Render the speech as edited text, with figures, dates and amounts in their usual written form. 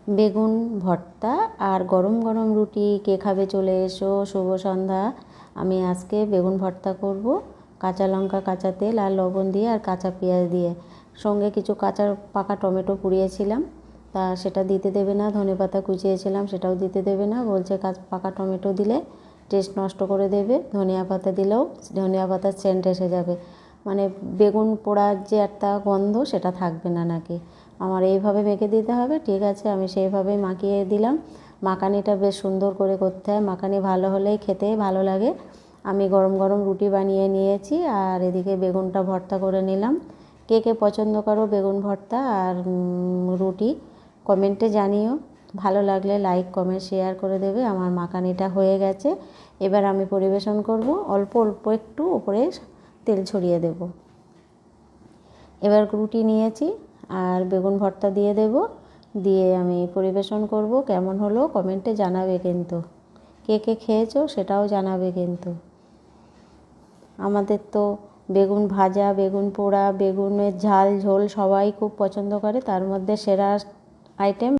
বেগুন ভর্তা আর গরম গরম রুটি কে খাবে চলে এসো। শুভ সন্ধ্যা। আমি আজকে বেগুন ভর্তা করব কাঁচা লঙ্কা, কাঁচা তেল আর লবণ দিয়ে আর কাঁচা পেঁয়াজ দিয়ে। সঙ্গে কিছু কাঁচা পাকা টমেটো কুড়িয়েছিলাম, তা সেটা দিতে দেবে না। ধনেপাতা কুচিয়েছিলাম, সেটাও দিতে দেবে না। বলছে পাকা টমেটো দিলে টেস্ট নষ্ট করে দেবে, ধনিয়া পাতা দিলেও ধনিয়া পাতার সেন্ট এসে যাবে, মানে বেগুন পোড়ার যে একটা গন্ধ সেটা থাকবে না নাকি। আমার এইভাবে মেখে দিতে হবে। ঠিক আছে, আমি সেইভাবেই মাখিয়ে দিলাম। মাখানিটা বেশ সুন্দর করে করতে হয়, মাখানি ভালো হলেই খেতে ভালো লাগে। আমি গরম গরম রুটি বানিয়ে নিয়েছি আর এদিকে বেগুনটা ভর্তা করে নিলাম। কে কে পছন্দ করো বেগুন ভর্তা আর রুটি কমেন্টে জানিও। ভালো লাগলে লাইক কমেন্ট শেয়ার করে দেবে। আমার মাখানিটা হয়ে গেছে, এবার আমি পরিবেশন করব। অল্প অল্প একটু উপরে তেল ছড়িয়ে দেব। এবার রুটি নিয়েছি আর বেগুন ভর্তা দিয়ে দেব, দিয়ে আমি পরিবেশন করব। কেমন হলো কমেন্টে জানাবে কিন্তু, কে কে খেয়েছো সেটাও জানাবে কিন্তু। আমাদের তো বেগুন ভাজা, বেগুন পোড়া, বেগুনের ঝাল ঝোল সবাই খুব পছন্দ করে, তার মধ্যে সেরা আইটেম